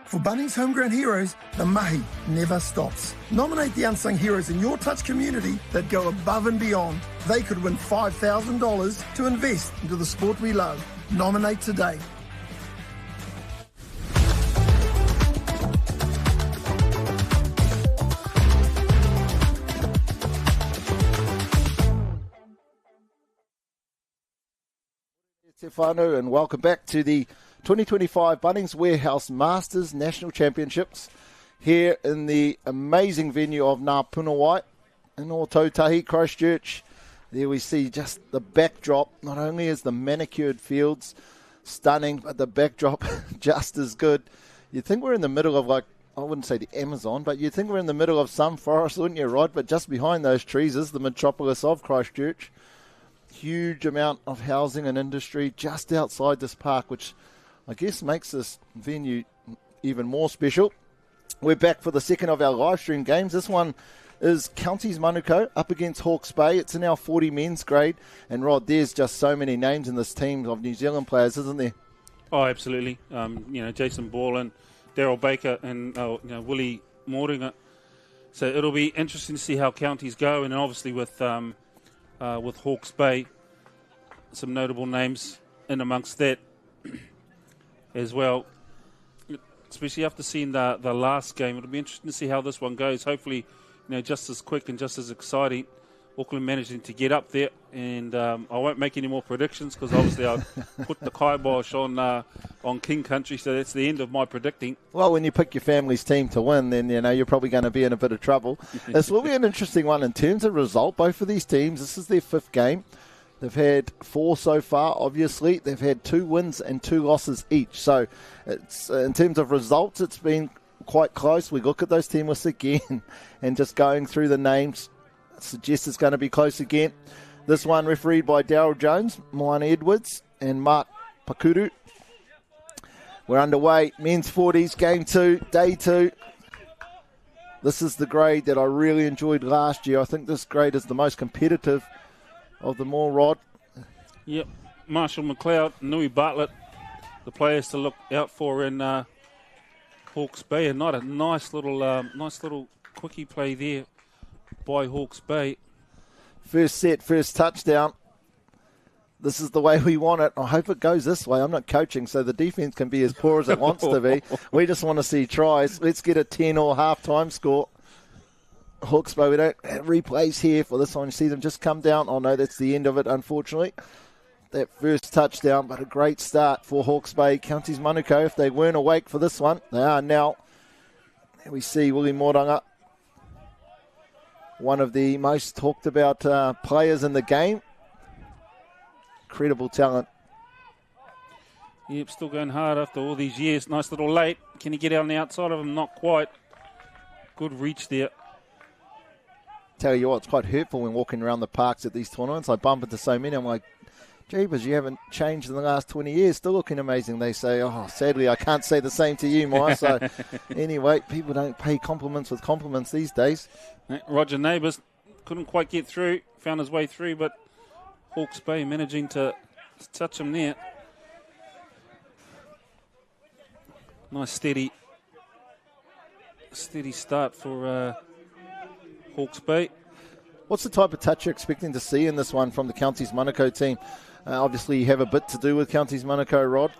For Bunnings Homegrown Heroes, the mahi never stops. Nominate the unsung heroes in your touch community that go above and beyond. They could win $5,000 to invest into the sport we love. Nominate today. Stefano, and welcome back to the 2025 Bunnings Warehouse Masters National Championships here in the amazing venue of Ngā Punawai in Ōtautahi, Christchurch. There we see just the backdrop. Not only is the manicured fields stunning, but the backdrop just as good. You'd think we're in the middle of, like, I wouldn't say the Amazon, but you'd think we're in the middle of some forest, wouldn't you, Rod? But just behind those trees is the metropolis of Christchurch. Huge amount of housing and industry just outside this park, which I guess makes this venue even more special. We're back for the second of our live stream games. This one is Counties Manukau up against Hawke's Bay. It's in our 40 men's grade. And Rod, there's just so many names in this team of New Zealand players, isn't there? Oh, absolutely. Jason Borland, Daryl Baker, and Willie Moringa. So it'll be interesting to see how counties go, and obviously with Hawke's Bay, some notable names in amongst that as well. Especially after seeing the last game, it'll be interesting to see how this one goes. Hopefully, just as quick and just as exciting. Auckland managing to get up there, and I won't make any more predictions because obviously I'll put the kibosh on King Country, so that's the end of my predicting. Well, when you pick your family's team to win, then you're probably going to be in a bit of trouble. This will be an interesting one in terms of result. Both of these teams, this is their fifth game. They've had 4 so far, obviously. They've had 2 wins and 2 losses each. So it's in terms of results, it's been quite close. We look at those team lists again and just going through the names, suggests it's going to be close again. This one refereed by Daryl Jones, Moana Edwards, and Mark Pakuru. We're underway. Men's 40s, game 2, day 2. This is the grade that I really enjoyed last year. I think this grade is the most competitive of them all, Rod. Yep. Marshall McLeod, Nui Bartlett, the players to look out for in Hawke's Bay. And not a nice little quickie play there by Hawke's Bay. First set, first touchdown. This is the way we want it. I hope it goes this way. I'm not coaching, so the defense can be as poor as it wants to be. We just want to see tries. Let's get a 10 or half-time score. Hawke's Bay, we don't have replays here for this one. You see them just come down. Oh, no, that's the end of it, unfortunately. That first touchdown, but a great start for Hawke's Bay. Counties Manukau, if they weren't awake for this one, they are now. There we see Willie Moringa, one of the most talked about players in the game. Incredible talent. Yep, still going hard after all these years. Nice little late. Can he get out on the outside of him? Not quite. Good reach there. Tell you what, it's quite hurtful when walking around the parks at these tournaments. I bump into so many. I'm like, jeepers, you haven't changed in the last 20 years. Still looking amazing. They say, oh, sadly, I can't say the same to you, Maya. So anyway, people don't pay compliments with compliments these days. Roger Neighbours couldn't quite get through. Found his way through, but Hawke's Bay managing to touch him there. Nice steady start for Hawke's Bay. What's the type of touch you're expecting to see in this one from the Counties Manukau team? Obviously, you have a bit to do with Counties Manukau, Rod.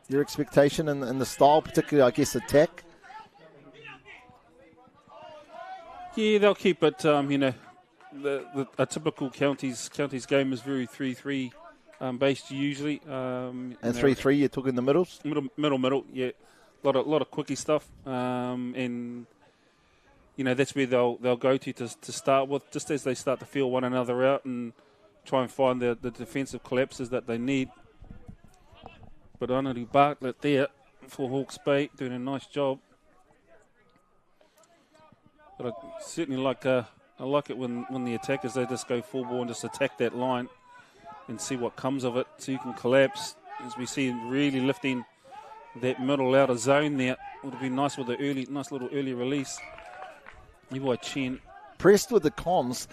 Your expectation and the style, particularly, I guess, attack? Yeah, they'll keep it, a typical Counties game is very 3-3 based usually. And 3-3, you're talking the middles? Middle, yeah. A lot of quickie stuff. And that's where they'll go to start with, just as they start to feel one another out and try and find the defensive collapses that they need. But Anadu Bartlett there for Hawke's Bay doing a nice job. But I certainly like it when the attackers, they just go full ball and just attack that line and see what comes of it, so you can collapse. As we see him really lifting that middle outer zone there. Would have been nice with the nice little early release. Levi Chen. Pressed with the comms.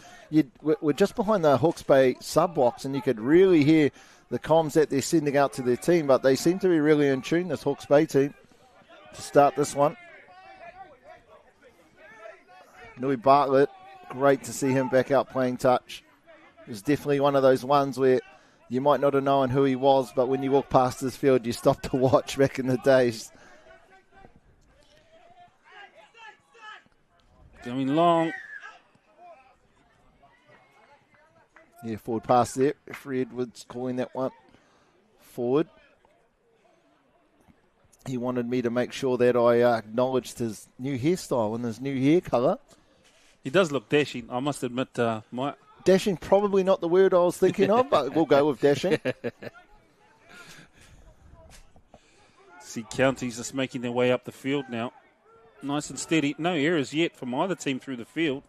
We're just behind the Hawke's Bay sub-box, and you could really hear the comms that they're sending out to their team, but they seem to be really in tune, this Hawke's Bay team. to start this one. Nui Bartlett, great to see him back out playing touch. It was definitely one of those ones where you might not have known who he was, but when you walk past his field, you stop to watch back in the days. Going long. Yeah, forward pass there. Referee Edwards calling that one forward. He wanted me to make sure that I acknowledged his new hairstyle and his new hair colour. He does look dashing, I must admit, Mike. Dashing, probably not the word I was thinking of, but we'll go with dashing. See Counties just making their way up the field now. Nice and steady. No errors yet from either team through the field,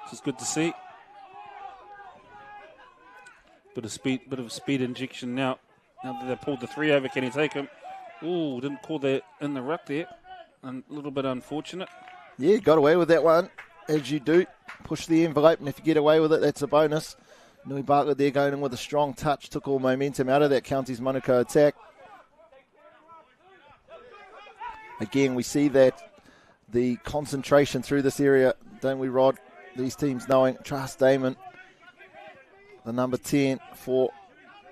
which is good to see. Bit of speed injection now. Now that they pulled the 3 over, can he take him? Ooh, didn't call that in the ruck there. A little bit unfortunate. Yeah, got away with that one, as you do. Push the envelope, and if you get away with it, that's a bonus. Nui Bartlett there going in with a strong touch, took all momentum out of that Counties Manukau attack. Again, we see that the concentration through this area, don't we, Rod? These teams knowing Trust Damon, the number 10 for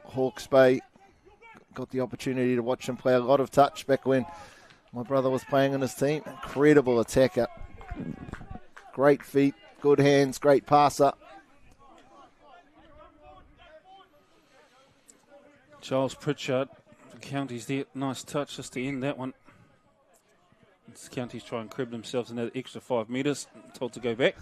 Hawke's Bay. Got the opportunity to watch him play a lot of touch back when my brother was playing in his team. Incredible attacker. Great feet, good hands, great passer. Charles Pritchard for Counties there. Nice touch just to end that one. This Counties try and crib themselves another extra 5 metres. Told to go back.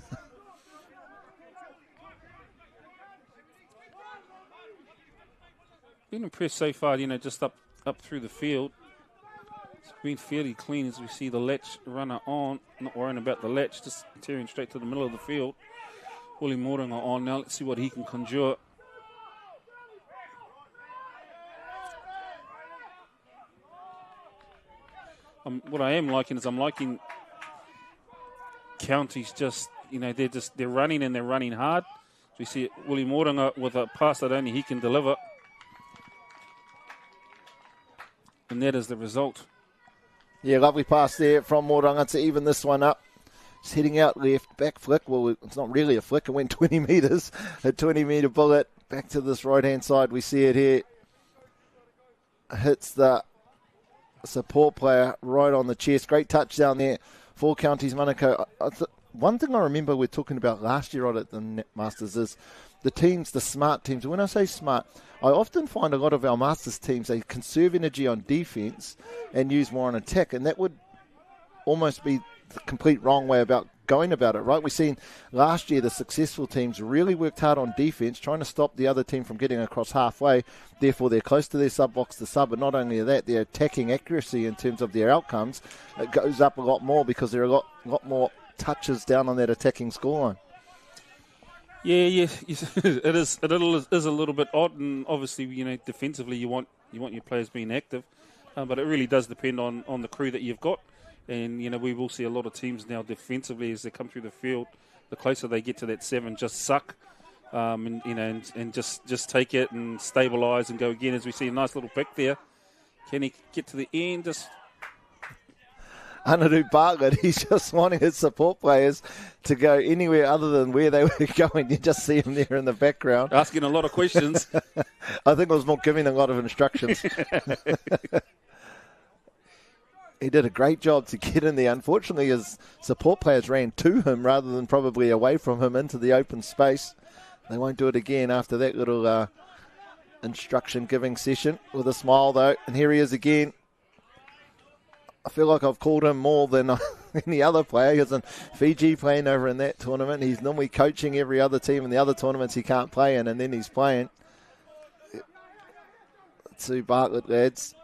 Been impressed so far, just up through the field. It's been fairly clean as we see the latch runner on. Not worrying about the latch, just tearing straight to the middle of the field. Willie Moringa on now. Let's see what he can conjure. What I am liking is I'm liking Counties they're running and they're running hard. So we see Willie Moringa with a pass that only he can deliver. And that is the result. Yeah, lovely pass there from Moringa to even this one up. Just heading out left, back flick. Well, it's not really a flick. It went 20 metres. A 20-metre bullet. Back to this right-hand side. We see it here. Hits the support player right on the chest. Great touchdown there for Counties Manukau. One thing I remember we're talking about last year at the Masters is the teams, the smart teams. When I say smart, I often find a lot of our Masters teams, they conserve energy on defense and use more on attack, and that would almost be the complete wrong way about going about it, right? We've seen last year the successful teams really worked hard on defense, trying to stop the other team from getting across halfway. Therefore, they're close to their sub-box to sub, but not only that, their attacking accuracy in terms of their outcomes, it goes up a lot more because there are a lot more touches down on that attacking scoreline. Yeah, it is a little bit odd, and obviously, defensively, you want your players being active, but it really does depend on the crew that you've got, and we will see a lot of teams now defensively as they come through the field. The closer they get to that 7, just suck, and just take it and stabilise and go again. As we see a nice little pick there, can he get to the end? Just. Nui Bartlett, he's just wanting his support players to go anywhere other than where they were going. You just see him there in the background. Asking a lot of questions. I think I was more giving a lot of instructions. He did a great job to get in there. Unfortunately, his support players ran to him rather than probably away from him into the open space. They won't do it again after that little instruction-giving session. With a smile, though. And here he is again. I feel like I've called him more than any other player. He was in Fiji playing over in that tournament. He's normally coaching every other team in the other tournaments he can't play in, and then he's playing. Two Bartlett lads.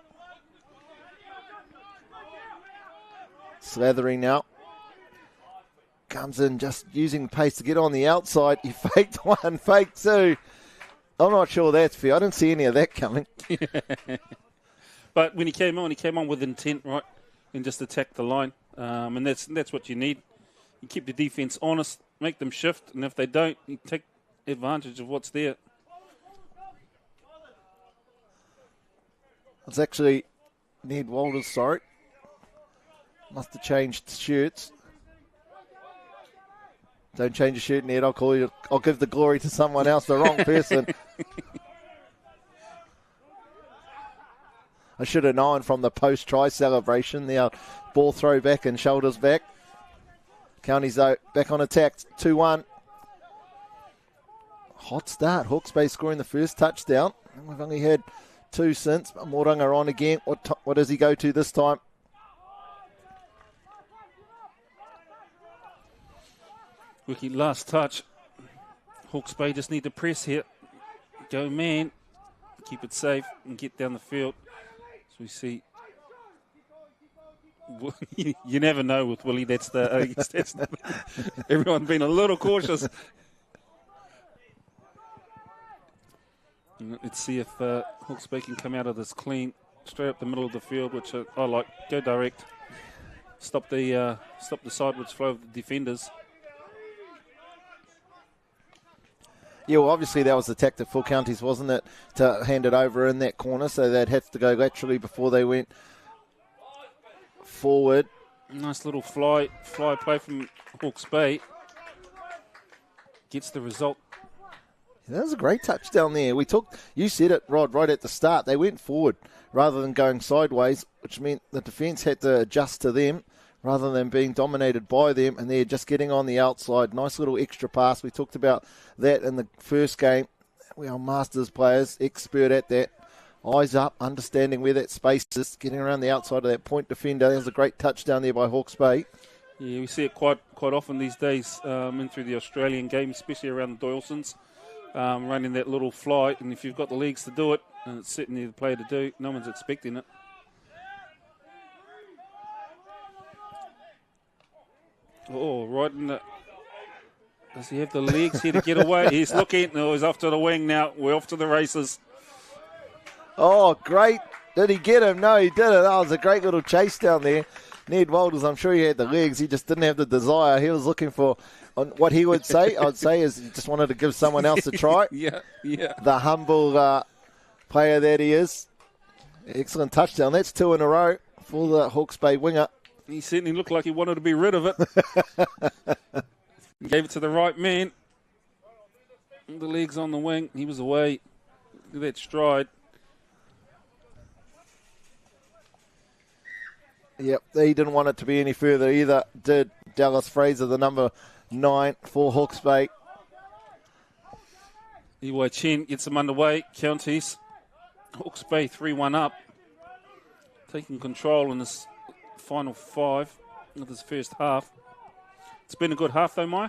Slathering now. Comes in just using pace to get on the outside. He faked one, faked two. I'm not sure that's fair. I didn't see any of that coming. But when he came on with intent, right? And just attack the line, and that's what you need. You keep the defense honest, make them shift, and if they don't, you take advantage of what's there. It's actually Ned Walters, sorry. Must have changed shirts. Don't change your shirt, Ned. I'll give the glory to someone else, the wrong person. I should have known from the post-try celebration. The ball throw back and shoulders back. Counties, though, back on attack. 2-1. Hot start. Hawke's Bay scoring the first touchdown. We've only had 2 since. Moronga on again. What does he go to this time? Wiki, last touch. Hawke's Bay just need to press here. Go man. Keep it safe and get down the field. So we see. You never know with Willie. That's everyone being a little cautious. Let's see if Hawke's Bay can come out of this clean, straight up the middle of the field, which I like. Go direct. Stop the sideways flow of the defenders. Yeah, well, obviously that was the tactic for Counties, wasn't it, to hand it over in that corner, so they'd have to go laterally before they went forward. Nice little fly play from Hawke's Bay. Gets the result. That was a great touchdown there. You said it, Rod, right at the start. They went forward rather than going sideways, which meant the defence had to adjust to them rather than being dominated by them, and they're just getting on the outside. Nice little extra pass. We talked about that in the first game. We are Masters players, expert at that. Eyes up, understanding where that space is, getting around the outside of that point defender. That was a great touchdown there by Hawke's Bay. Yeah, we see it quite often these days in through the Australian game, especially around the Doylesons, running that little fly. And if you've got the legs to do it, and it's certainly the player to do, no one's expecting it. Oh, right in the... Does he have the legs here to get away? He's looking. No, he's off to the wing now. We're off to the races. Oh, great. Did he get him? No, he didn't. That was a great little chase down there. Ned Walters, I'm sure he had the legs. He just didn't have the desire. He was looking for what he would say. I would say is he just wanted to give someone else a try. Yeah. The humble player that he is. Excellent touchdown. That's 2 in a row for the Hawke's Bay winger. He certainly looked like he wanted to be rid of it. Gave it to the right man. The legs on the wing. He was away. Look at that stride. Yep, he didn't want it to be any further either. Did Dallas Fraser, the number 9 for Hawke's Bay. Iwai Chen gets them underway. Counties. Hawke's Bay 3-1 up. Taking control in this final 5 of this first half. It's been a good half though, Maya.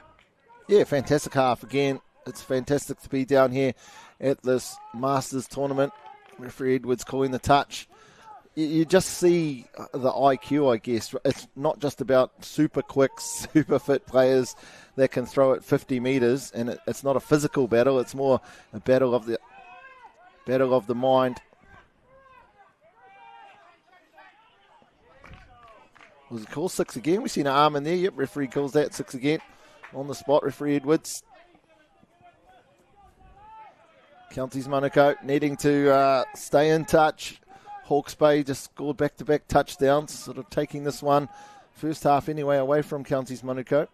Yeah, fantastic half again. It's fantastic to be down here at this Masters tournament. Referee Edwards calling the touch. You just see the IQ, I guess. It's not just about super quick, super fit players that can throw it 50 metres, and it's not a physical battle. It's more a battle of the mind. Was it called 6 again? We seen an arm in there. Yep, referee calls that 6 again. On the spot, referee Edwards. Counties Manukau needing to stay in touch. Hawke's Bay just scored back-to-back touchdowns, sort of taking this one, first half anyway, away from Counties Manukau.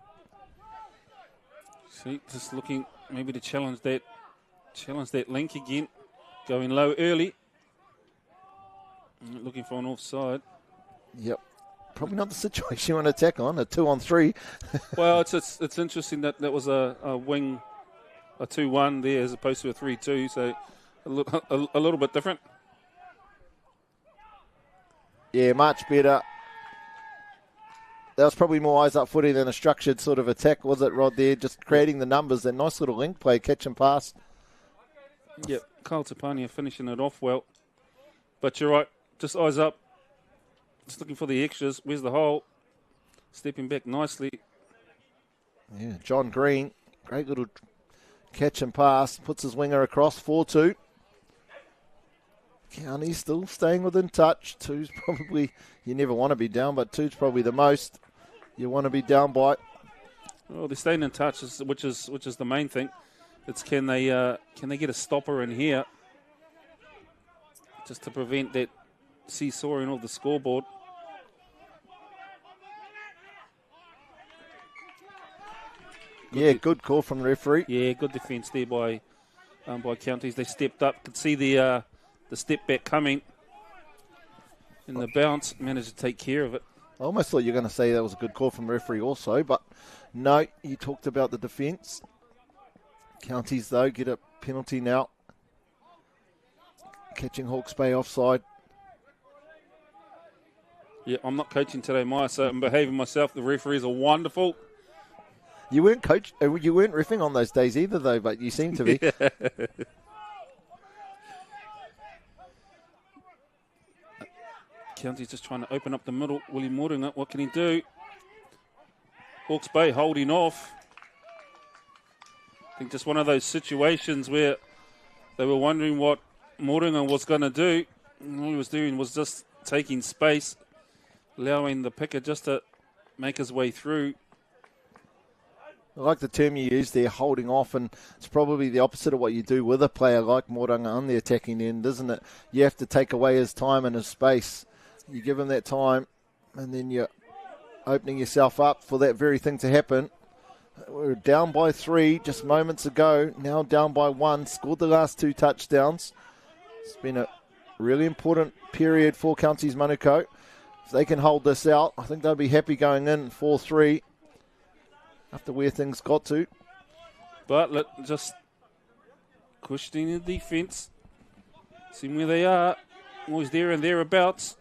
See, just looking maybe to challenge that link again. Going low early. Looking for an offside. Yep. Probably not the situation you want to attack on, a 2-on-3. Well, it's interesting that was a wing, a 2-1 there as opposed to a 3-2, so a little bit different. Yeah, much better. That was probably more eyes up footy than a structured sort of attack, was it, Rod, there? Just creating the numbers, that nice little link play, catch and pass. Yep, Kyle Tapania finishing it off well. But you're right, just eyes up. Just looking for the extras. Where's the hole? Stepping back nicely. Yeah, John Green, great little catch and pass. Puts his winger across, 4-2. County still staying within touch. 2's probably, you never want to be down, but 2's probably the most you want to be down by. Well, they're staying in touch, which is the main thing. It's can they get a stopper in here just to prevent that seesawing of the scoreboard. Good call from the referee. Yeah, good defence there by Counties. They stepped up. Could see the step back coming. And the bounce, managed to take care of it. I almost thought you were going to say that was a good call from the referee also, but no, you talked about the defence. Counties, though, get a penalty now. Catching Hawke's Bay offside. Yeah, I'm not coaching today, Maya, so I'm behaving myself. The referees are wonderful. You weren't reffing on those days either, though, but you seem to be. County's just trying to open up the middle. Willie Moringa, what can he do? Hawke's Bay holding off. I think just one of those situations where they were wondering what Moringa was going to do. And all he was doing was just taking space, allowing the picker just to make his way through. I like the term you used there, holding off, and it's probably the opposite of what you do with a player like Moringa on the attacking end, isn't it? You have to take away his time and his space. You give him that time, and then you're opening yourself up for that very thing to happen. We're down by 3 just moments ago, now down by 1, scored the last 2 touchdowns. It's been a really important period for Counties Manukau. If they can hold this out, I think they'll be happy going in 4-3 after where things got to. But just questioning the defence, seeing where they are, always there and thereabouts.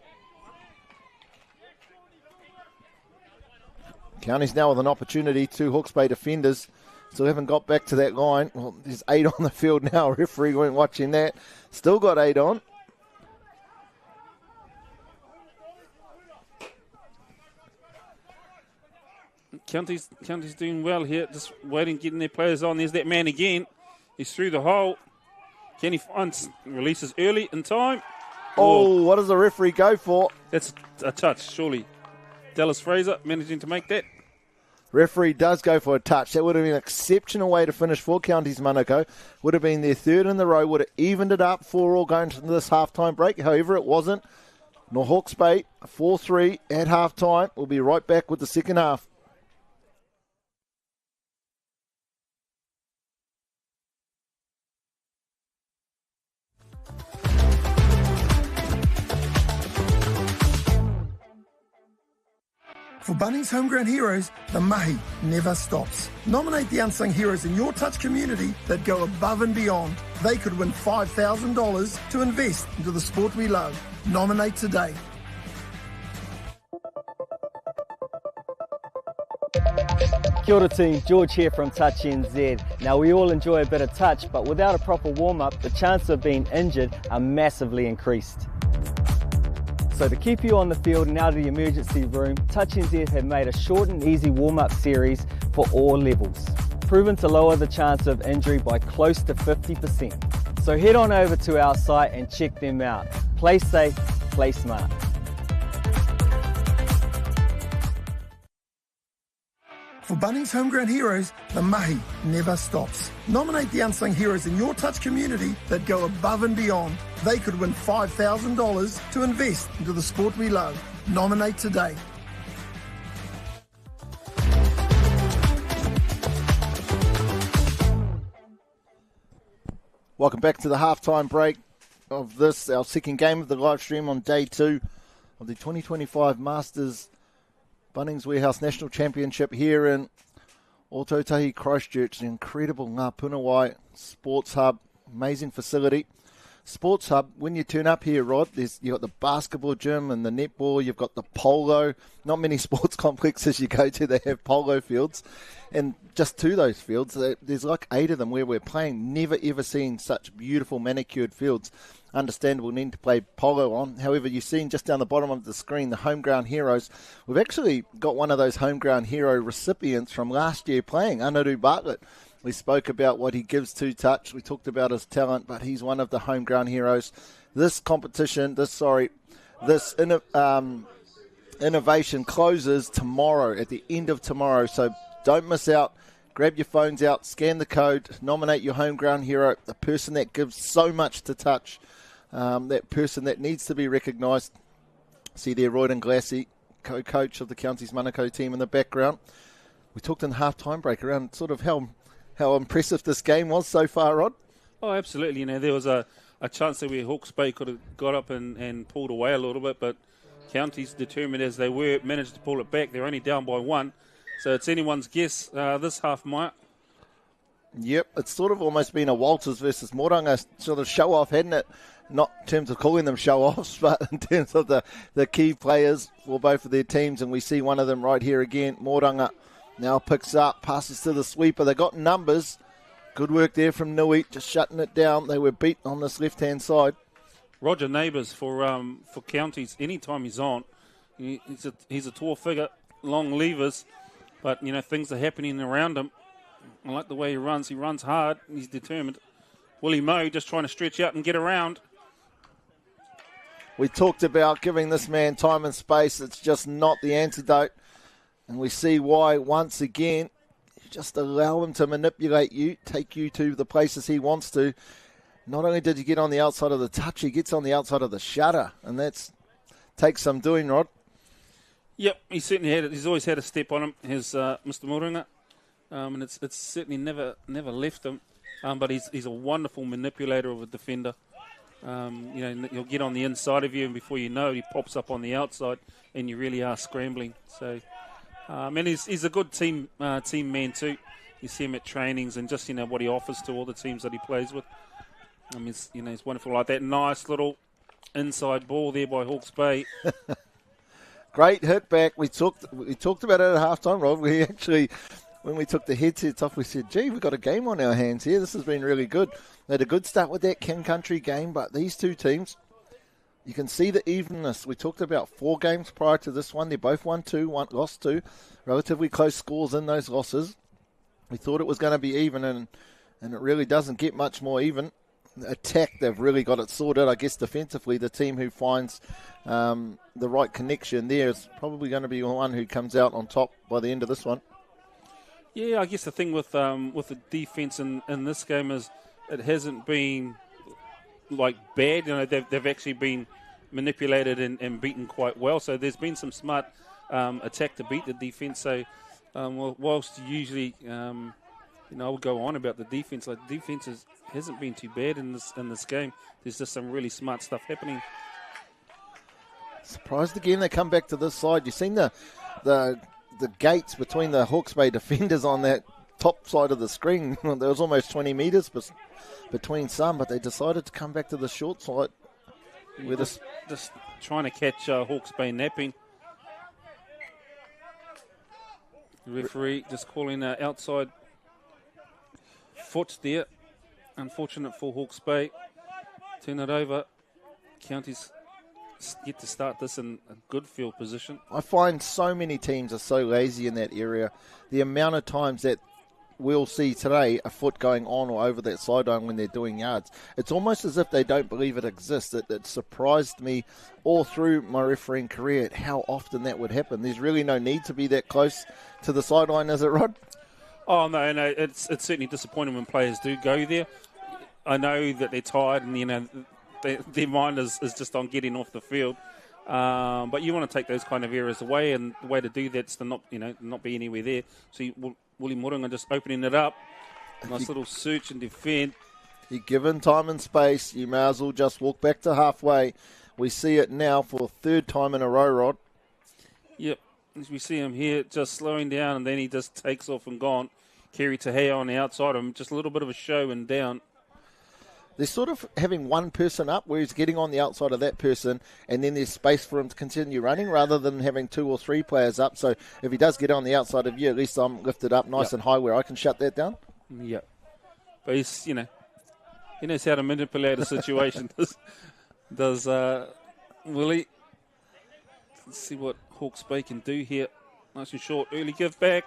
Counties now with an opportunity. 2 Hawke's Bay defenders still haven't got back to that line. Well, there's 8 on the field now. Referee weren't watching that. Still got 8 on. County's doing well here, just waiting, getting their players on. There's that man again. He's through the hole. Can he find releases early in time? Oh, what does the referee go for? That's a touch, surely. Dallas Fraser managing to make that. Referee does go for a touch. That would have been an exceptional way to finish for Counties Manukau. Would have been their 3rd in the row. Would have evened it up 4-all going to this halftime break. However, it wasn't. Nor Hawke's Bay 4-3 at halftime. We'll be right back with the second half. For Bunnings Homegrown Heroes, the mahi never stops. Nominate the unsung heroes in your touch community that go above and beyond. They could win $5,000 to invest into the sport we love. Nominate today. Kia ora team, George here from Touch NZ. Now we all enjoy a bit of touch, but without a proper warm-up, the chances of being injured are massively increased. So to keep you on the field and out of the emergency room, Touch NZ have made a short and easy warm-up series for all levels, proven to lower the chance of injury by close to 50%. So head on over to our site and check them out. Play safe, play smart. For Bunnings Homegrown Heroes, the mahi never stops. Nominate the unsung heroes in your touch community that go above and beyond. They could win $5,000 to invest into the sport we love. Nominate today. Welcome back to the halftime break of this, our second game of the live stream on day 2 of the 2025 Masters Bunnings Warehouse National Championship here in Ōtautahi, Christchurch. The incredible Ngā Punawai Sports Hub, amazing facility. Sports Hub, when you turn up here, Rod, you've got the basketball gym and the netball, you've got the polo. Not many sports complexes you go to, they have polo fields. And just to those fields, there's like 8 of them where we're playing. Never ever seen such beautiful manicured fields. Understandable need to play polo on. However, you've seen just down the bottom of the screen, the Homegrown Heroes. We've actually got one of those Homegrown Hero recipients from last year playing, Anaru Bartlett. We spoke about what he gives to touch. We talked about his talent, but he's one of the Homegrown Heroes. This competition, this innovation closes tomorrow, at the end of tomorrow. So don't miss out. Grab your phones out, scan the code, nominate your Homegrown Hero, the person that gives so much to touch, that person that needs to be recognised. See there, Royden Glassy, co-coach of the Counties Manukau team in the background. We talked in the half-time break around sort of how impressive this game was so far, Rod. Oh, absolutely. There was a chance that where Hawke's Bay could have got up and pulled away a little bit, but Counties, determined as they were, managed to pull it back. They're only down by 1, so it's anyone's guess this half, Mike. Yep, it's sort of almost been a Walters versus Moranga sort of show-off, hadn't it? Not in terms of calling them show-offs, but in terms of the key players for both of their teams, and we see one of them right here again. Moranga now picks up, passes to the sweeper. They got numbers. Good work there from Nui, just shutting it down. They were beaten on this left-hand side. Roger Neighbours for Counties, anytime he's on, he's a tall figure, long levers, but, things are happening around him. I like the way he runs. He runs hard. He's determined. Willie Moe just trying to stretch out and get around. We talked about giving this man time and space. It's just not the antidote. And we see why once again. You just allow him to manipulate you, take you to the places he wants to. Not only did he get on the outside of the touch, he gets on the outside of the shutter. And that takes some doing, Rod. Yep, he's always had a step on him, Mr. Moringa. And it's certainly never left him. But he's a wonderful manipulator of a defender. He'll get on the inside of you, and before you know it, he pops up on the outside, and you really are scrambling. So, and he's a good team man too. You see him at trainings, and just what he offers to all the teams that he plays with. He's wonderful like that. Nice little inside ball there by Hawke's Bay. Great hit back. We talked about it at halftime, Rob. We actually, when we took the headsets off, we said, gee, we've got a game on our hands here. This has been really good. They had a good start with that King Country game, but these two teams, you can see the evenness. We talked about 4 games prior to this one. They both won 2, one lost 2. Relatively close scores in those losses. We thought it was going to be even, and it really doesn't get much more even. Attack, they've really got it sorted. I guess defensively, the team who finds the right connection there is probably going to be the one who comes out on top by the end of this one. Yeah, I guess the thing with the defence in this game is it hasn't been bad. They've actually been manipulated and beaten quite well. So there's been some smart attack to beat the defence. So whilst usually I would go on about the defence, the defence hasn't been too bad in this game. There's just some really smart stuff happening. Surprised again they come back to this side. You've seen the gates between the Hawke's Bay defenders on that top side of the screen. There was almost 20 metres between some, but they decided to come back to the short side. Just trying to catch Hawke's Bay napping. The referee just calling outside foot there. Unfortunate for Hawke's Bay. Turn it over. Counties get to start this in a good field position. I find so many teams are so lazy in that area. The amount of times that we'll see today a foot going on or over that sideline when they're doing yards, it's almost as if they don't believe it exists. It surprised me all through my refereeing career at how often that would happen. There's really no need to be that close to the sideline, is it, Rod? Oh, no, it's certainly disappointing when players do go there. I know that they're tired and, their mind is just on getting off the field. But you want to take those kind of errors away, and the way to do that's to not be anywhere there. So Willie Moringa just opening it up. Nice little search and defend. You're given time and space, you may as well just walk back to halfway. We see it now for a 3rd time in a row, Rod. Yep. As we see him here just slowing down, and then he just takes off and gone. Kerry Tahea on the outside of him, just a little bit of a show and down. They're sort of having one person up where he's getting on the outside of that person, and then there's space for him to continue running rather than having 2 or 3 players up. So if he does get on the outside of you, at least I'm lifted up nice and high where I can shut that down. Yeah. But he's, he knows how to manipulate a situation. does Willie. Let's see what Hawke's Bay can do here. Nice and short early give back.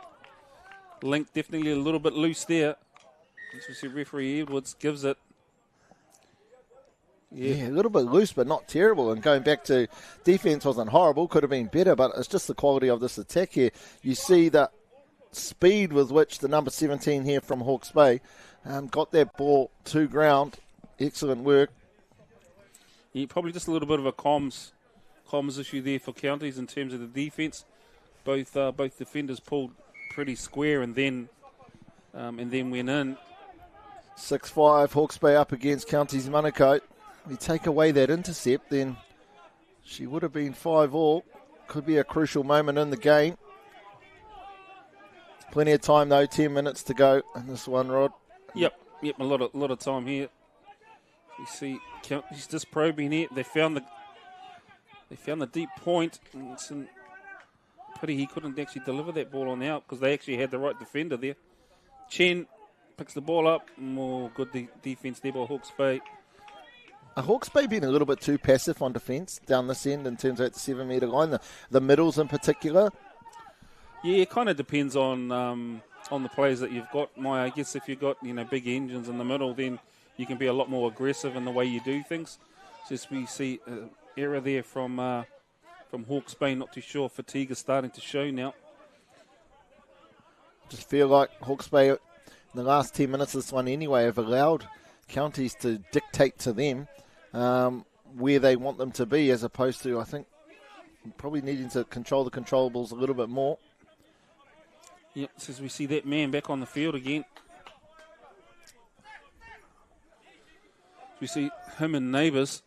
Link definitely a little bit loose there. As we see referee Edwards gives it. Yeah, a little bit loose, but not terrible. And going back to defense wasn't horrible, could have been better, but it's just the quality of this attack here. You see the speed with which the number 17 here from Hawke's Bay got that ball to ground. Excellent work. Yeah, probably just a little bit of a comms issue there for Counties in terms of the defense. Both defenders pulled pretty square and then went in. 6-5, Hawke's Bay up against Counties Manukau. We take away that intercept, then she would have been 5-all. Could be a crucial moment in the game. Plenty of time though, 10 minutes to go in this one, Rod. Yep, a lot of time here. You see, he's just probing here. They found the deep point. It's a pity he couldn't actually deliver that ball on the out because they actually had the right defender there. Chen picks the ball up. More good defense there by Hawke's Bay. Hawke's Bay been a little bit too passive on defence down this end in terms of the 7 metre line, the middles in particular. Yeah, it kind of depends on the players that you've got. I guess if you've got big engines in the middle, then you can be a lot more aggressive in the way you do things. Just we see error there from Hawke's Bay. Not too sure. Fatigue is starting to show now. Just feel like Hawke's Bay in the last 10 minutes of this one anyway have allowed counties to dictate to them where they want them to be, as opposed to, I think, probably needing to control the controllables a little bit more. Yep, as we see that man back on the field again. We see him and Neighbours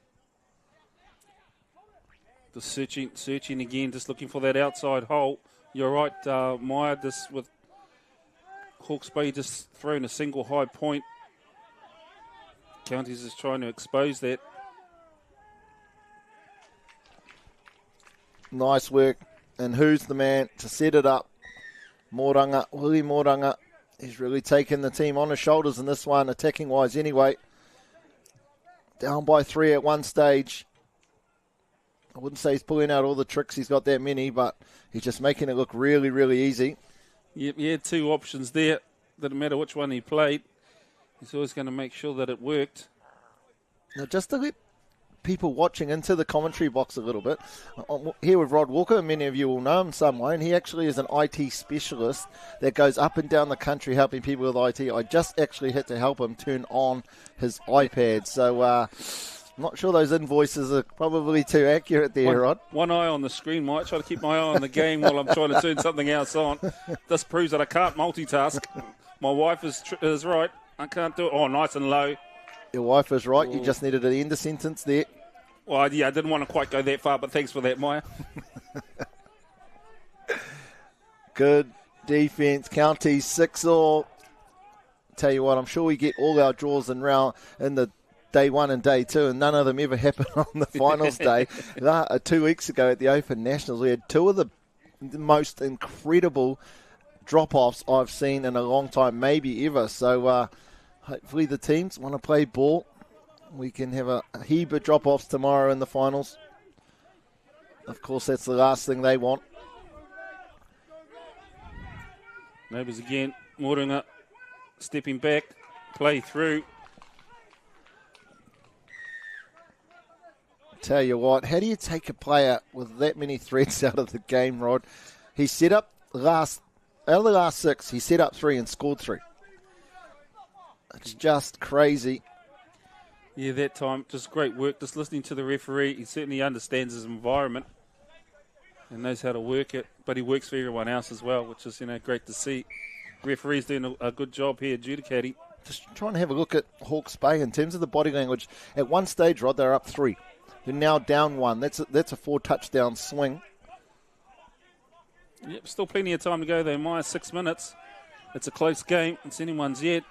just searching again, just looking for that outside hole. You're right, Maya, just with Hawke's Bay just throwing a single high point. Counties is trying to expose that. Nice work. And who's the man to set it up? Willie Moranga. He's really taken the team on his shoulders in this one, attacking-wise anyway. Down by 3 at one stage. I wouldn't say he's pulling out all the tricks. He's got that many, but he's just making it look really, really easy. Yep, he had 2 options there. Didn't matter which one he played. He's always going to make sure that it worked. Now, just to let people watching into the commentary box a little bit, here with Rod Walker, many of you will know him some way, and he actually is an IT specialist that goes up and down the country helping people with IT. I just actually had to help him turn on his iPad, so I'm not sure those invoices are probably too accurate there, Rod. One eye on the screen, Mike. Try to keep my eye on the game while I'm trying to turn something else on. This proves that I can't multitask. My wife is right. I can't do it. Oh, nice and low. Your wife is right. You just needed to end the sentence there. Well, yeah, I didn't want to quite go that far, but thanks for that, Maya. Good defence. Counties 6-all. Tell you what, I'm sure we get all our draws in the day 1 and day 2, and none of them ever happen on the finals day. 2 weeks ago at the Open Nationals, we had 2 of the most incredible drop-offs I've seen in a long time, maybe ever. So hopefully the teams want to play ball. We can have a heap of drop-offs tomorrow in the finals. Of course, that's the last thing they want. Neighbours again. Moringa stepping back. Play through. Tell you what, how do you take a player with that many threats out of the game, Rod? He set up out of the last 6, he set up 3 and scored 3. It's just crazy. Yeah, that time, just great work. Just listening to the referee, he certainly understands his environment and knows how to work it. But he works for everyone else as well, which is great to see. Referee's doing a good job here adjudicating. Just trying to have a look at Hawke's Bay in terms of the body language. At one stage, Rod, they're up 3. They're now down 1. That's a 4-touchdown swing. Yep, still plenty of time to go though. Maya, 6 minutes. It's a close game. It's anyone's yet.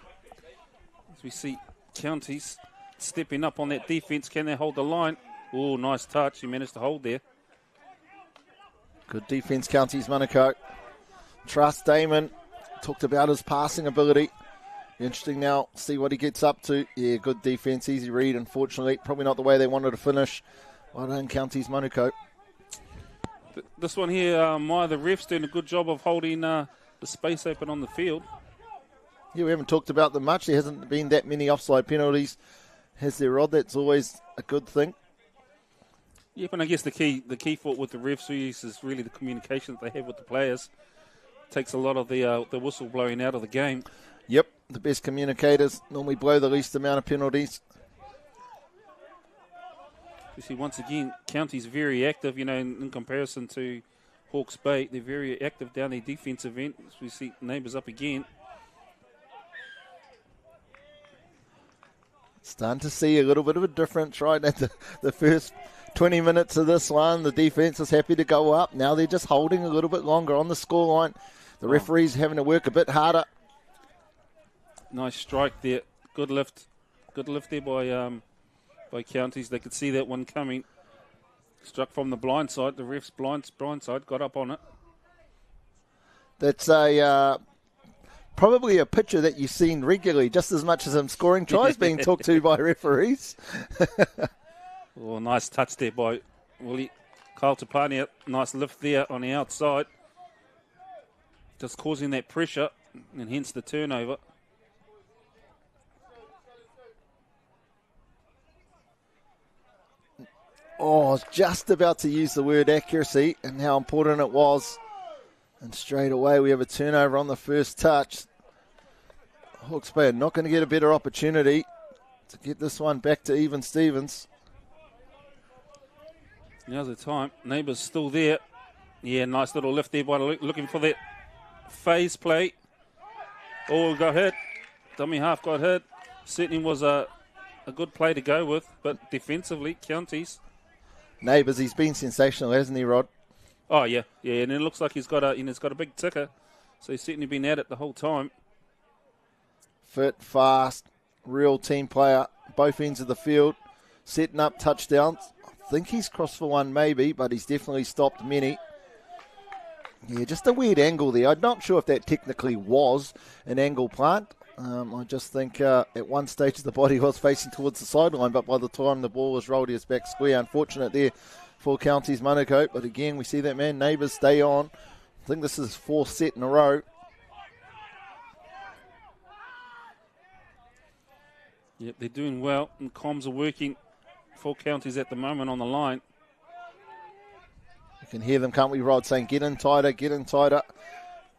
As we see Counties stepping up on that defence. Can they hold the line? Oh, nice touch. He managed to hold there. Good defence, Counties Manukau. Trust Damon. Talked about his passing ability. Interesting now, see what he gets up to. Yeah, good defence, easy read, unfortunately. Probably not the way they wanted to finish. Well done, Counties Manukau. This one here, Maya, the ref's doing a good job of holding the space open on the field. Yeah, we haven't talked about them much. There hasn't been that many offside penalties. Has there, Rod? That's always a good thing. Yep, and I guess the key for it with the refs is really the communication that they have with the players. Takes a lot of the whistle blowing out of the game. Yep, the best communicators normally blow the least amount of penalties. You see, once again, Counties very active, in comparison to Hawke's Bay. They're very active down their defensive end. As we see Neighbours up again. Starting to see a little bit of a difference right at the first 20 minutes of this one. The defense is happy to go up. Now they're just holding a little bit longer on the scoreline. The referee's having to work a bit harder. Nice strike there. Good lift. Good lift there by Counties. They could see that one coming. Struck from the blind side. The ref's blind side got up on it. That's probably a picture that you've seen regularly, just as much as him scoring tries being talked to by referees. Oh, nice touch there by Willie. Kyle Tapani. Nice lift there on the outside. Just causing that pressure, and hence the turnover. Oh, I was just about to use the word accuracy and how important it was. And straight away we have a turnover on the first touch. Hawke's Bay are not going to get a better opportunity to get this one back to even Stevens. Now's the time. Neighbours still there. Yeah, nice little lift there by looking for that phase play. Oh, got hit. Dummy half got hit. Certainly was a good play to go with, but defensively, Counties. Neighbours, he's been sensational, hasn't he, Rod? Oh, yeah, and it looks like he's got a big ticker, so he's certainly been at it the whole time. Fit, fast, real team player, both ends of the field, setting up touchdowns. I think he's crossed for one maybe, but he's definitely stopped many. Yeah, just a weird angle there. I'm not sure if that technically was an angle plant. I just think at one stage the body was facing towards the sideline, but by the time the ball was rolled, he was back square. Unfortunate there for Counties Manukau, but again, we see that man Neighbours stay on. I think this is his fourth set in a row. Yep, they're doing well, and comms are working for Counties at the moment on the line. You can hear them, can't we, Rod, saying get in tighter, get in tighter.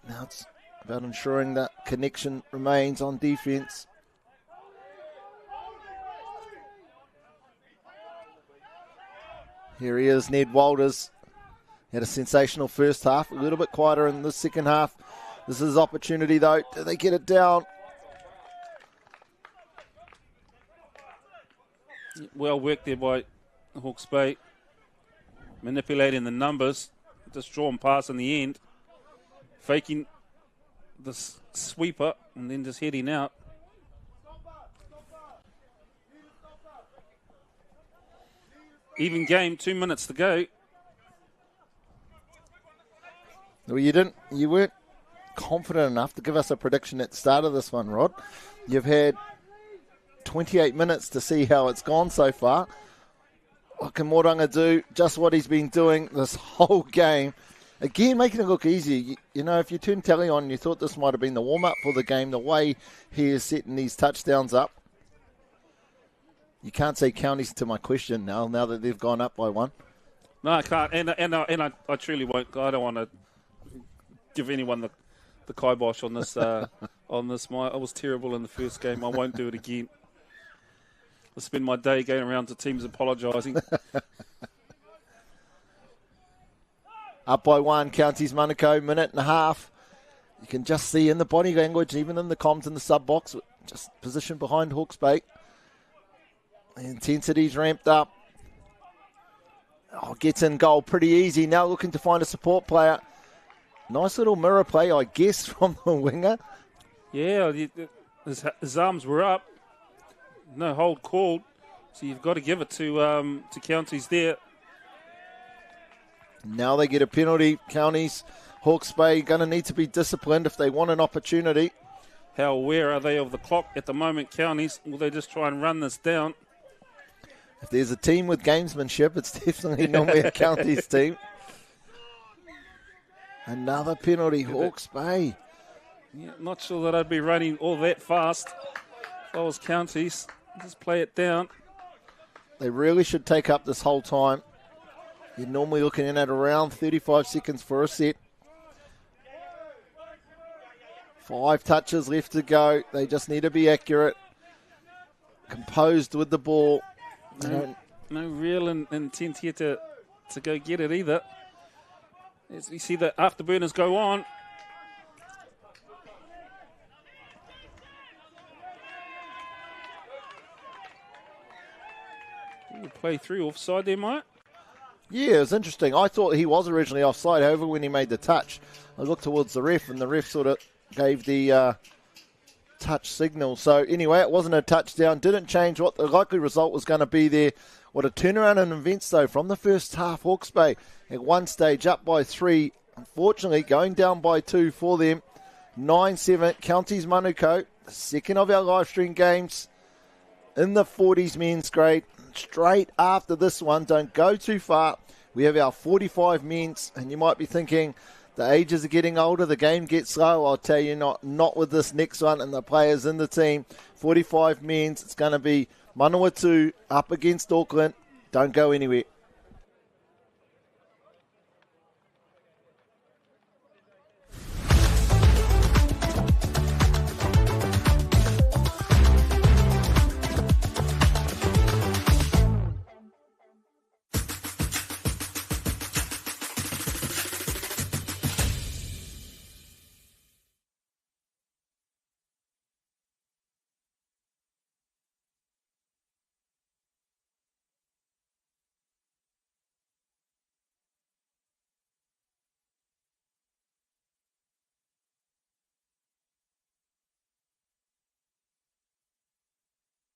Now it's about ensuring that connection remains on defence. Here he is, Ned Walters. Had a sensational first half, a little bit quieter in the second half. This is his opportunity, though. Do they get it down? Well worked there by Hawke's Bay. Manipulating the numbers. Just drawn pass in the end. Faking the sweeper and then just heading out. Even game, 2 minutes to go. Well, you weren't confident enough to give us a prediction at the start of this one, Rod. You've had 28 minutes to see how it's gone so far. What can Moranga do? Just what he's been doing this whole game. Again, making it look easy. You know, if you turn telly on and you thought this might have been the warm-up for the game, the way he is setting these touchdowns up. You can't say Counties to my question now that they've gone up by one. No, I can't. And I truly won't. I don't want to give anyone the kibosh on this. I was terrible in the first game. I won't do it again. I'll spend my day going around to teams apologising. Up by one, Counties Manukau, minute and a half. You can just see in the body language, even in the comms in the sub-box, just positioned behind Hawke's Bay. The intensity's ramped up. Oh, gets in goal pretty easy. Now looking to find a support player. Nice little mirror play, I guess, from the winger. Yeah, his arms were up. No hold called. So you've got to give it to Counties there. Now they get a penalty. Counties, Hawke's Bay going to need to be disciplined if they want an opportunity. How aware are they of the clock at the moment, Counties? Will they just try and run this down? If there's a team with gamesmanship, it's definitely normally a Counties team. Another penalty, Hawke's Bay. Yeah, not sure that I'd be running all that fast. If I was Counties, just play it down. They really should take up this whole time. You're normally looking in at around 35 seconds for a set. 5 touches left to go. They just need to be accurate. Composed with the ball. No real intent here to go get it either. As we see the afterburners go on. Play through offside there, Mike. Yeah, it was interesting. I thought he was originally offside. However, when he made the touch, I looked towards the ref, and the ref sort of gave the touch signal. So anyway, it wasn't a touchdown. Didn't change what the likely result was going to be there. What a turnaround in events, though, from the first half. Hawke's Bay at one stage up by 3. Unfortunately, going down by 2 for them. 9-7, Counties Manukau. The second of our live stream games in the 40s men's grade. Straight after this one, don't go too far, we have our 45 men's, and you might be thinking the ages are getting older, the game gets slow. I'll tell you not with this next one and the players in the team. 45 men's, it's going to be Manawatu up against Auckland. Don't go anywhere.